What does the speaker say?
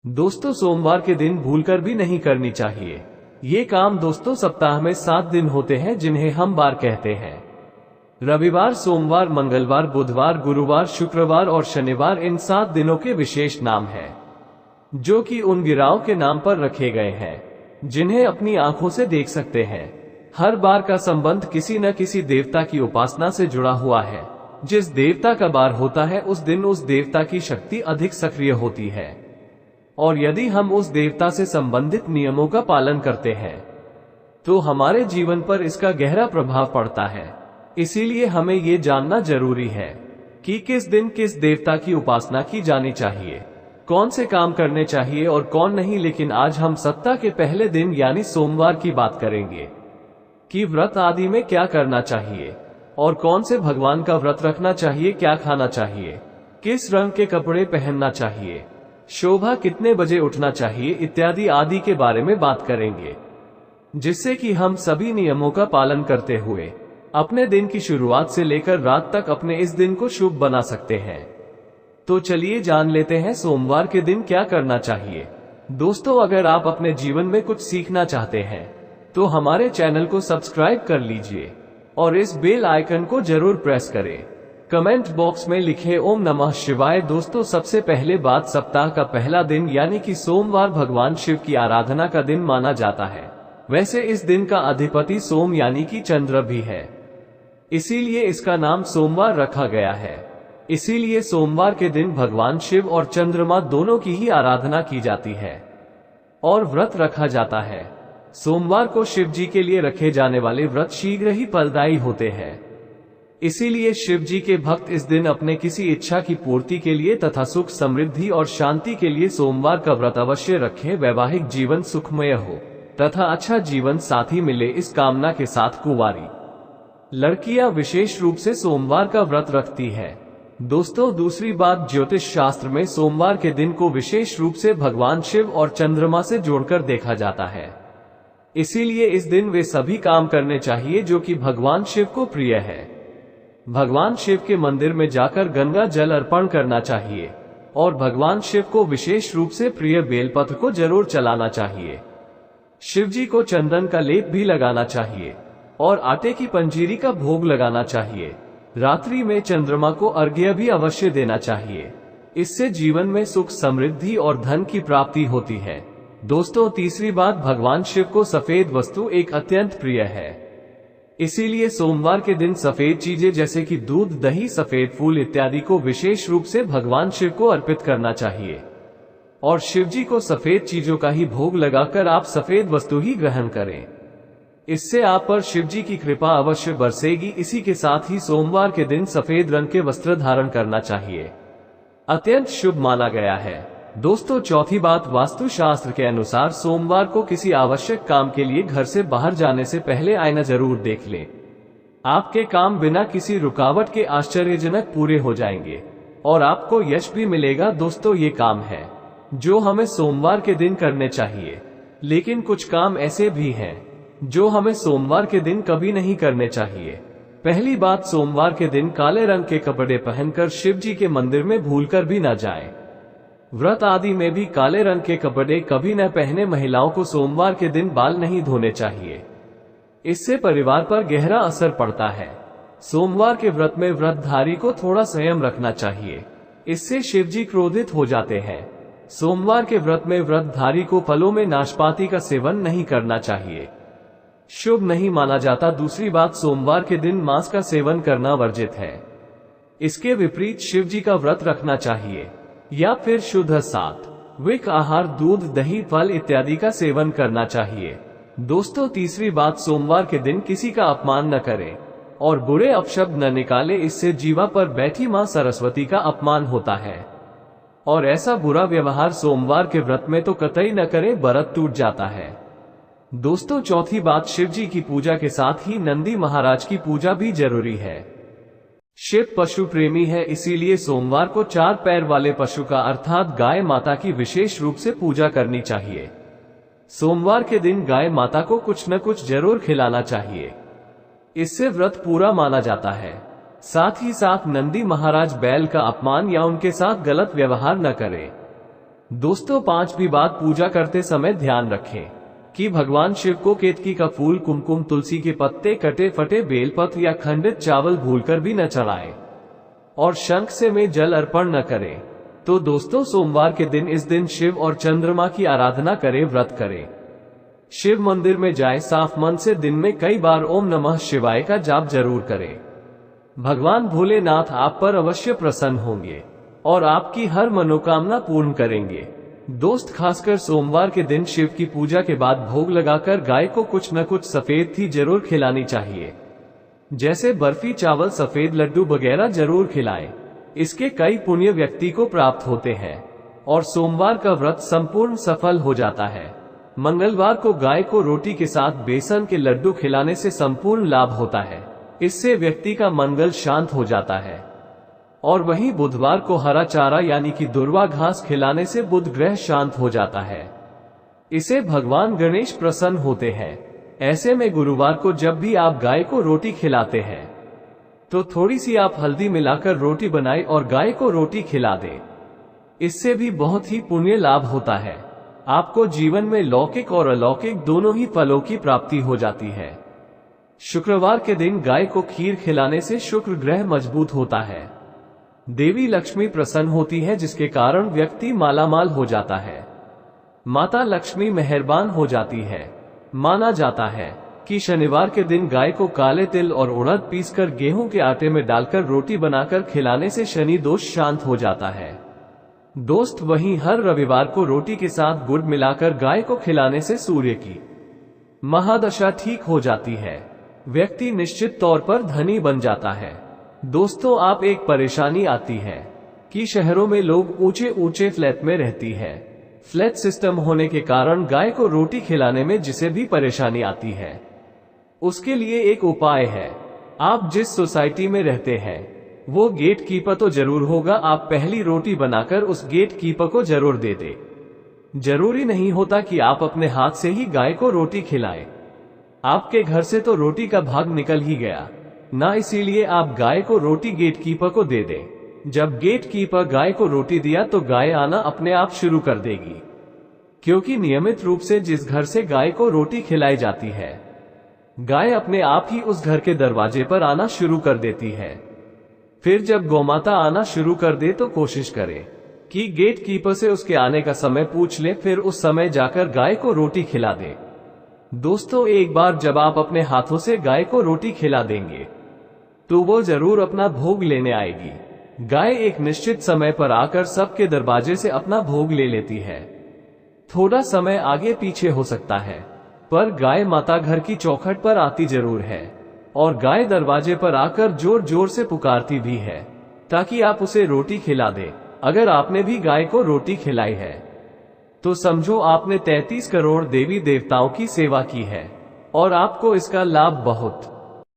दोस्तों, सोमवार के दिन भूलकर भी नहीं करनी चाहिए। ये काम दोस्तों सप्ताह में 7 दिन होते हैं जिन्हें हम वार कहते हैं। रविवार, सोमवार, मंगलवार, बुधवार, गुरुवार, शुक्रवार और शनिवार इन 7 दिनों के विशेष नाम हैं, जो कि उन गिराव के नाम पर रखे गए हैं जिन्हें अपनी आंखों से देख सकते हैं। हर बार का संबंध किसी न किसी देवता की उपासना से जुड़ा हुआ है। जिस देवता का बार होता है उस दिन उस देवता की शक्ति अधिक सक्रिय होती है, और यदि हम उस देवता से संबंधित नियमों का पालन करते हैं तो हमारे जीवन पर इसका गहरा प्रभाव पड़ता है। इसीलिए हमें ये जानना जरूरी है कि किस दिन किस देवता की उपासना की जानी चाहिए, कौन से काम करने चाहिए और कौन नहीं। लेकिन आज हम सप्ताह के पहले दिन यानी सोमवार की बात करेंगे कि व्रत आदि में क्या करना चाहिए और कौन से भगवान का व्रत रखना चाहिए, क्या खाना चाहिए, किस रंग के कपड़े पहनना चाहिए, शोभा कितने बजे उठना चाहिए इत्यादि आदि के बारे में बात करेंगे, जिससे कि हम सभी नियमों का पालन करते हुए अपने दिन की शुरुआत से लेकर रात तक अपने इस दिन को शुभ बना सकते हैं। तो चलिए जान लेते हैं सोमवार के दिन क्या करना चाहिए। दोस्तों, अगर आप अपने जीवन में कुछ सीखना चाहते हैं तो हमारे चैनल को सब्सक्राइब कर लीजिए और इस बेल आइकन को जरूर प्रेस करें। कमेंट बॉक्स में लिखे ओम नमः शिवाय। दोस्तों, सबसे पहले बात, सप्ताह का पहला दिन यानी कि सोमवार भगवान शिव की आराधना का दिन माना जाता है। वैसे इस दिन का अधिपति सोम यानी कि चंद्र भी है, इसीलिए इसका नाम सोमवार रखा गया है। इसीलिए सोमवार के दिन भगवान शिव और चंद्रमा दोनों की ही आराधना की जाती है और व्रत रखा जाता है। सोमवार को शिव जी के लिए रखे जाने वाले व्रत शीघ्र ही फलदायी होते हैं। इसीलिए शिव जी के भक्त इस दिन अपने किसी इच्छा की पूर्ति के लिए तथा सुख, समृद्धि और शांति के लिए सोमवार का व्रत अवश्य रखें। वैवाहिक जीवन सुखमय हो तथा अच्छा जीवन साथी मिले, इस कामना के साथ कुंवारी लड़कियां विशेष रूप से सोमवार का व्रत रखती है। दोस्तों, दूसरी बात, ज्योतिष शास्त्र में सोमवार के दिन को विशेष रूप से भगवान शिव और चंद्रमा से जोड़कर देखा जाता है। इसीलिए इस दिन वे सभी काम करने चाहिए जो कि भगवान शिव को प्रिय है। भगवान शिव के मंदिर में जाकर गंगा जल अर्पण करना चाहिए और भगवान शिव को विशेष रूप से प्रिय बेलपत्र को जरूर चलाना चाहिए। शिव जी को चंदन का लेप भी लगाना चाहिए और आटे की पंजीरी का भोग लगाना चाहिए। रात्रि में चंद्रमा को अर्घ्य भी अवश्य देना चाहिए। इससे जीवन में सुख, समृद्धि और धन की प्राप्ति होती है। दोस्तों, तीसरी बात, भगवान शिव को सफेद वस्तु एक अत्यंत प्रिय है। इसीलिए सोमवार के दिन सफेद चीजें जैसे कि दूध, दही, सफेद फूल इत्यादि को विशेष रूप से भगवान शिव को अर्पित करना चाहिए और शिव जी को सफेद चीजों का ही भोग लगाकर आप सफेद वस्तु ही ग्रहण करें। इससे आप पर शिव जी की कृपा अवश्य बरसेगी। इसी के साथ ही सोमवार के दिन सफेद रंग के वस्त्र धारण करना चाहिए, अत्यंत शुभ माना गया है। दोस्तों, चौथी बात, वास्तु शास्त्र के अनुसार सोमवार को किसी आवश्यक काम के लिए घर से बाहर जाने से पहले आईना जरूर देख लें। आपके काम बिना किसी रुकावट के आश्चर्यजनक पूरे हो जाएंगे और आपको यश भी मिलेगा। दोस्तों, ये काम है जो हमें सोमवार के दिन करने चाहिए, लेकिन कुछ काम ऐसे भी हैं जो हमें सोमवार के दिन कभी नहीं करने चाहिए। पहली बात, सोमवार के दिन काले रंग के कपड़े पहनकर शिव जी के मंदिर में भूलकर भी न जाएं। व्रत आदि में भी काले रंग के कपड़े कभी न पहने। महिलाओं को सोमवार के दिन बाल नहीं धोने चाहिए, इससे परिवार पर गहरा असर पड़ता है। सोमवार के व्रत में व्रतधारी को थोड़ा संयम रखना चाहिए, इससे शिव जी क्रोधित हो जाते हैं। सोमवार के व्रत में व्रतधारी को फलों में नाशपाती का सेवन नहीं करना चाहिए, शुभ नहीं माना जाता। दूसरी बात, सोमवार के दिन मांस का सेवन करना वर्जित है। इसके विपरीत शिव जी का व्रत रखना चाहिए या फिर शुद्ध सात्विक आहार, दूध, दही, फल इत्यादि का सेवन करना चाहिए। दोस्तों, तीसरी बात, सोमवार के दिन किसी का अपमान न करें और बुरे अपशब्द न निकाले, इससे जीवा पर बैठी मां सरस्वती का अपमान होता है और ऐसा बुरा व्यवहार सोमवार के व्रत में तो कतई न करें, व्रत टूट जाता है। दोस्तों, चौथी बात, शिव जी की पूजा के साथ ही नंदी महाराज की पूजा भी जरूरी है। शिव पशु प्रेमी है, इसीलिए सोमवार को 4 पैर वाले पशु का अर्थात गाय माता की विशेष रूप से पूजा करनी चाहिए। सोमवार के दिन गाय माता को कुछ न कुछ जरूर खिलाना चाहिए, इससे व्रत पूरा माना जाता है। साथ ही साथ नंदी महाराज बैल का अपमान या उनके साथ गलत व्यवहार न करें। दोस्तों, पांचवी बात, पूजा करते समय ध्यान रखें कि भगवान शिव को केतकी का फूल, कुमकुम, तुलसी के पत्ते, कटे फटे बेलपत्र या खंडित चावल भूलकर भी न चढ़ाएं और शंख से में जल अर्पण न करें। तो दोस्तों, सोमवार के दिन इस दिन शिव और चंद्रमा की आराधना करें, व्रत करें, शिव मंदिर में जाएं, साफ मन से दिन में कई बार ओम नमः शिवाय का जाप जरूर करें। भगवान भोलेनाथ आप पर अवश्य प्रसन्न होंगे और आपकी हर मनोकामना पूर्ण करेंगे। दोस्त, खासकर सोमवार के दिन शिव की पूजा के बाद भोग लगाकर गाय को कुछ न कुछ सफेद थी जरूर खिलानी चाहिए, जैसे बर्फी, चावल, सफेद लड्डू वगैरह जरूर खिलाएं। इसके कई पुण्य व्यक्ति को प्राप्त होते हैं और सोमवार का व्रत संपूर्ण सफल हो जाता है। मंगलवार को गाय को रोटी के साथ बेसन के लड्डू खिलाने से संपूर्ण लाभ होता है, इससे व्यक्ति का मंगल शांत हो जाता है। और वहीं बुधवार को हरा चारा यानी कि दुर्वा घास खिलाने से बुध ग्रह शांत हो जाता है, इसे भगवान गणेश प्रसन्न होते हैं। ऐसे में गुरुवार को जब भी आप गाय को रोटी खिलाते हैं तो थोड़ी सी आप हल्दी मिलाकर रोटी बनाएं और गाय को रोटी खिला दें, इससे भी बहुत ही पुण्य लाभ होता है। आपको जीवन में लौकिक और अलौकिक दोनों ही फलों की प्राप्ति हो जाती है। शुक्रवार के दिन गाय को खीर खिलाने से शुक्र ग्रह मजबूत होता है, देवी लक्ष्मी प्रसन्न होती है, जिसके कारण व्यक्ति मालामाल हो जाता है, माता लक्ष्मी मेहरबान हो जाती है। माना जाता है कि शनिवार के दिन गाय को काले तिल और उड़द पीसकर गेहूं के आटे में डालकर रोटी बनाकर खिलाने से शनि दोष शांत हो जाता है। दोस्त, वहीं हर रविवार को रोटी के साथ गुड़ मिलाकर गाय को खिलाने से सूर्य की महादशा ठीक हो जाती है, व्यक्ति निश्चित तौर पर धनी बन जाता है। दोस्तों, आप एक परेशानी आती है कि शहरों में लोग ऊंचे ऊंचे फ्लैट में रहती है। फ्लैट सिस्टम होने के कारण गाय को रोटी खिलाने में जिसे भी परेशानी आती है, उसके लिए एक उपाय है। आप जिस सोसाइटी में रहते हैं वो गेट कीपर तो जरूर होगा, आप पहली रोटी बनाकर उस गेट कीपर को जरूर दे दे। जरूरी नहीं होता कि आप अपने हाथ से ही गाय को रोटी खिलाएं, आपके घर से तो रोटी का भाग निकल ही गया ना, इसीलिए आप गाय को रोटी गेट कीपर को दे दें। जब गेट कीपर गाय को रोटी दिया तो गाय आना अपने आप शुरू कर देगी, क्योंकि नियमित रूप से जिस घर से गाय को रोटी खिलाई जाती है, गाय अपने आप ही उस घर के दरवाजे पर आना शुरू कर देती है। फिर जब गौमाता आना शुरू कर दे तो कोशिश करें कि गेट कीपर से उसके आने का समय पूछ ले, फिर उस समय जाकर गाय को रोटी खिला दे। दोस्तों, एक बार जब आप अपने हाथों से गाय को रोटी खिला देंगे तो वो जरूर अपना भोग लेने आएगी। गाय एक निश्चित समय पर आकर सबके दरवाजे से अपना भोग ले लेती है। थोड़ा समय आगे पीछे हो सकता है, पर गाय माता घर की चौखट पर आती जरूर है और गाय दरवाजे पर आकर जोर जोर से पुकारती भी है ताकि आप उसे रोटी खिला दें। अगर आपने भी गाय को रोटी खिलाई है तो समझो आपने 33 करोड़ देवी देवताओं की सेवा की है और आपको इसका लाभ बहुत